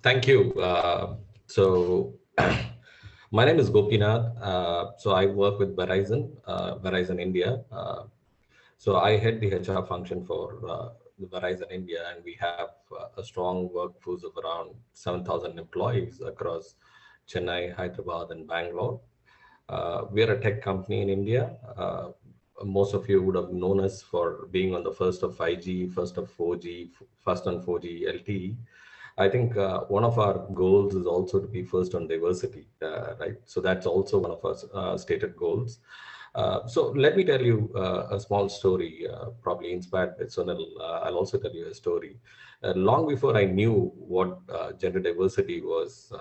Thank you. So, my name is Gopinath. So, I work with Verizon India. So, I head the HR function for the Verizon India, and we have a strong workforce of around 7,000 employees across Chennai, Hyderabad, and Bangalore. We are a tech company in India. Most of you would have known us for being on the first of 5G, first of 4G, first on 4G LTE. I think one of our goals is also to be first on diversity, right? So that's also one of our stated goals. So let me tell you a small story, probably inspired by Sunil. I'll also tell you a story. Long before I knew what gender diversity was,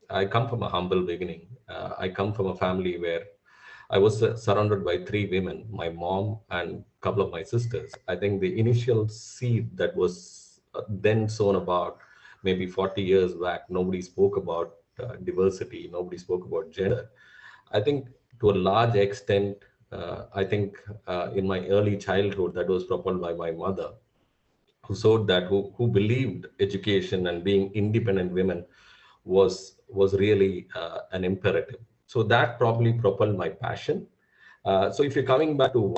I come from a humble beginning. I come from a family where I was surrounded by three women, my mom and a couple of my sisters. I think the initial seed that was then sown about maybe 40 years back, nobody spoke about diversity, nobody spoke about gender. I think to a large extent, I think in my early childhood, that was propelled by my mother, who showed that, who believed education and being independent women was really an imperative. So that probably propelled my passion. So if you're coming back to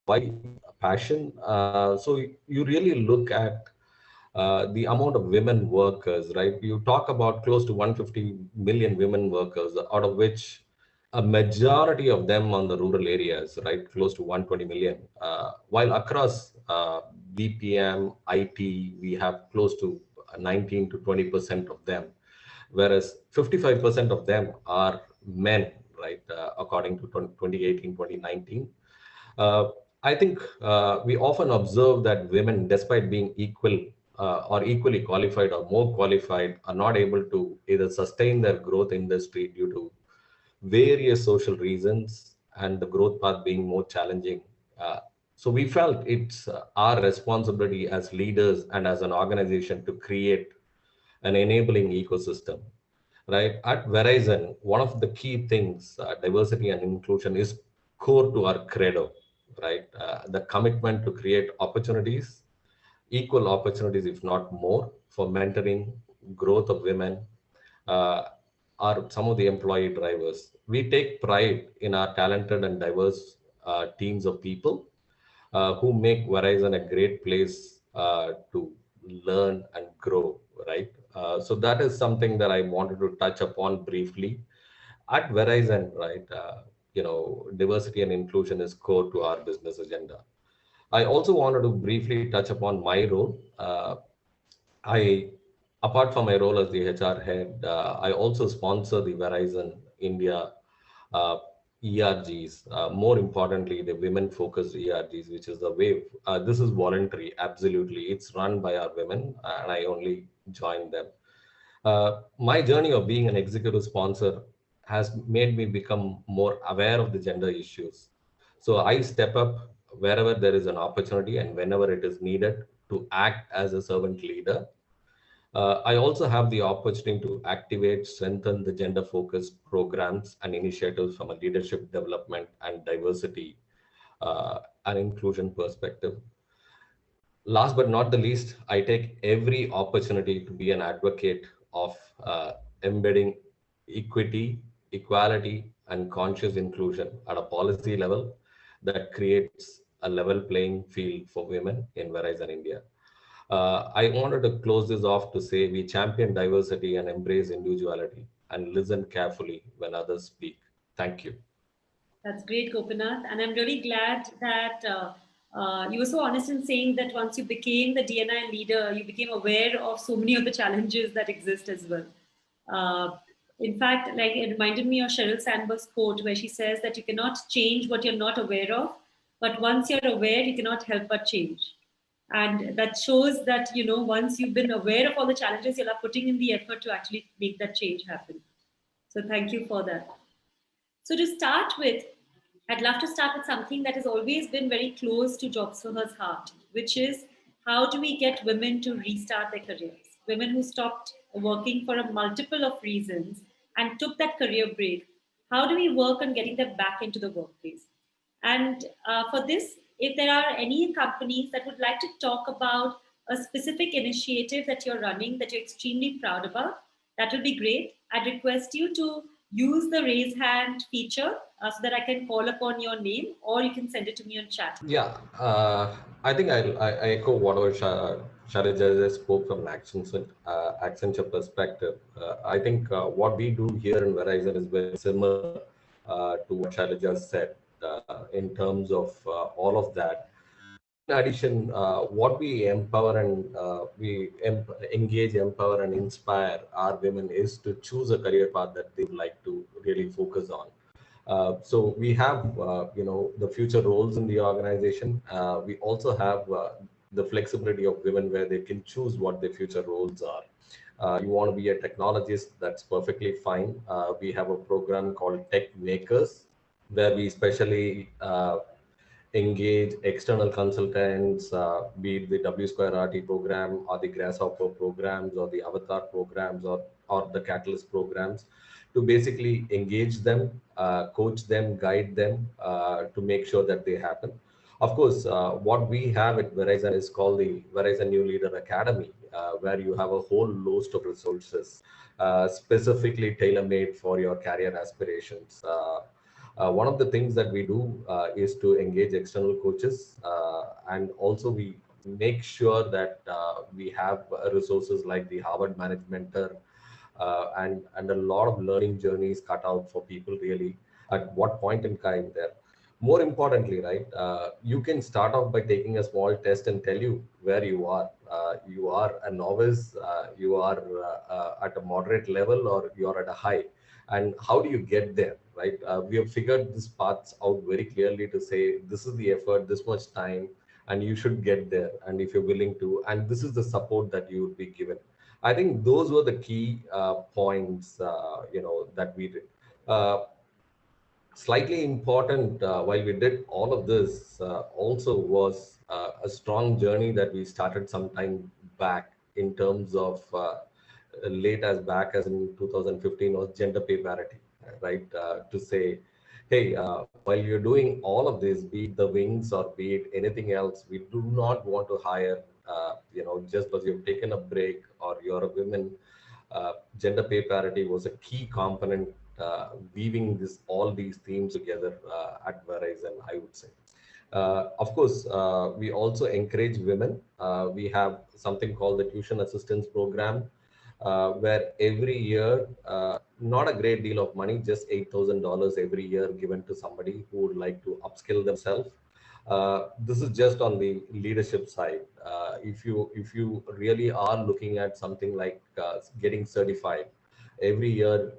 why passion, so you really look at the amount of women workers, right? You talk about close to 150 million women workers, out of which a majority of them on the rural areas, right? Close to 120 million. While across BPM, IT, we have close to 19 to 20% of them, whereas 55% of them are men, right? According to 2018, 2019. Uh, I think we often observe that women, despite being equal or equally qualified or more qualified, are not able to either sustain their growth industry due to various social reasons and the growth path being more challenging. Uh, so we felt it's our responsibility as leaders and as an organization to create an enabling ecosystem, right? At Verizon, one of the key things, diversity and inclusion, is core to our credo, right? The commitment to create opportunities, equal opportunities, if not more, for mentoring, growth of women, uh, are some of the employee drivers. We take pride in our talented and diverse teams of people who make Verizon a great place to learn and grow, right? So that is something that I wanted to touch upon briefly. At Verizon, right, diversity and inclusion is core to our business agenda. I also wanted to briefly touch upon my role. I, apart from my role as the HR head, I also sponsor the Verizon India uh, ERGs. More importantly, the women-focused ERGs, which is the wave. This is voluntary, absolutely. It's run by our women, and I only join them. My journey of being an executive sponsor has made me become more aware of the gender issues. So I step up wherever there is an opportunity and whenever it is needed to act as a servant leader. I also have the opportunity to activate, strengthen the gender focused programs and initiatives from a leadership development and diversity and inclusion perspective. Last but not the least, I take every opportunity to be an advocate of embedding equity, equality, and conscious inclusion at a policy level that creates a level playing field for women in Verizon India. I wanted to close this off to say we champion diversity and embrace individuality and listen carefully when others speak. Thank you. That's great, Gopinath. And I'm really glad that you were so honest in saying that once you became the DNI leader, you became aware of so many of the challenges that exist as well. Uh, in fact, like it reminded me of Sheryl Sandberg's quote where she says that you cannot change what you're not aware of, but once you're aware, you cannot help but change. And that shows that, once you've been aware of all the challenges, you're putting in the effort to actually make that change happen. So thank you for that. So to start with, I'd love to start with something that has always been very close to Jobs4Her's heart, which is how do we get women to restart their careers? Women who stopped working for a multiple of reasons and took that career break. How do we work on getting them back into the workplace? And for this, if there are any companies that would like to talk about a specific initiative that you're running that you're extremely proud about, that would be great. I'd request you to use the raise hand feature so that I can call upon your name, or you can send it to me on chat. Yeah, I think I echo whatever Shailaja just spoke from an Accenture perspective. I think what we do here in Verizon is very similar to what Shailaja said in terms of all of that. In addition, what we empower and engage, empower, and inspire our women is to choose a career path that they would like to really focus on. So we have, the future roles in the organization. We also have the flexibility of women where they can choose what their future roles are. You want to be a technologist, that's perfectly fine. We have a program called Tech Makers, where we specially engage external consultants, be it the W Square RT program or the Grasshopper programs or the Avatar programs or the Catalyst programs, to basically engage them, coach them, guide them to make sure that they happen. Of course, what we have at Verizon is called the Verizon New Leader Academy, where you have a whole host of resources specifically tailor-made for your career aspirations. One of the things that we do is to engage external coaches, and also we make sure that we have resources like the Harvard Management Mentor, and a lot of learning journeys cut out for people really at what point in time there. More importantly, right, you can start off by taking a small test and tell you where you are. You are a novice, you are at a moderate level, or you're at a high. And how do you get there, right? We have figured these paths out very clearly to say, this is the effort, this much time, and you should get there. And if you're willing to, and this is the support that you would be given. I think those were the key points, that we did. Slightly important while we did all of this also was a strong journey that we started some time back in terms of late as back as in 2015 was gender pay parity, right? To say, hey, while you're doing all of this, be it the wings or be it anything else, we do not want to hire, just because you've taken a break or you're a woman. Gender pay parity was a key component weaving all these themes together at Verizon, I would say. Of course, we also encourage women. We have something called the Tuition Assistance Program, where every year, not a great deal of money, just $8,000 every year given to somebody who would like to upskill themselves. This is just on the leadership side. If you really are looking at something like getting certified, every year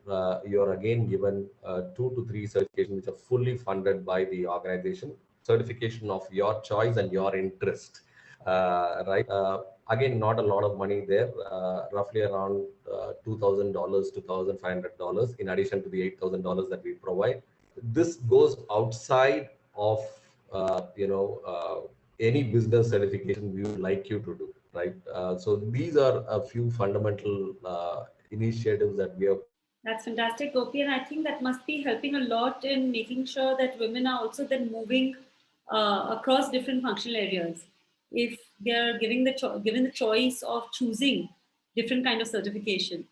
you're again given 2 to 3 certifications which are fully funded by the organization. Certification of your choice and your interest, right? Again, not a lot of money there, roughly around $2,000 to $2,500 in addition to the $8,000 that we provide. This goes outside of any business certification we would like you to do, right? So these are a few fundamental initiatives that we have. That's fantastic, Gopi, and I think that must be helping a lot in making sure that women are also then moving across different functional areas. If they're given the choice of choosing different kind of certification,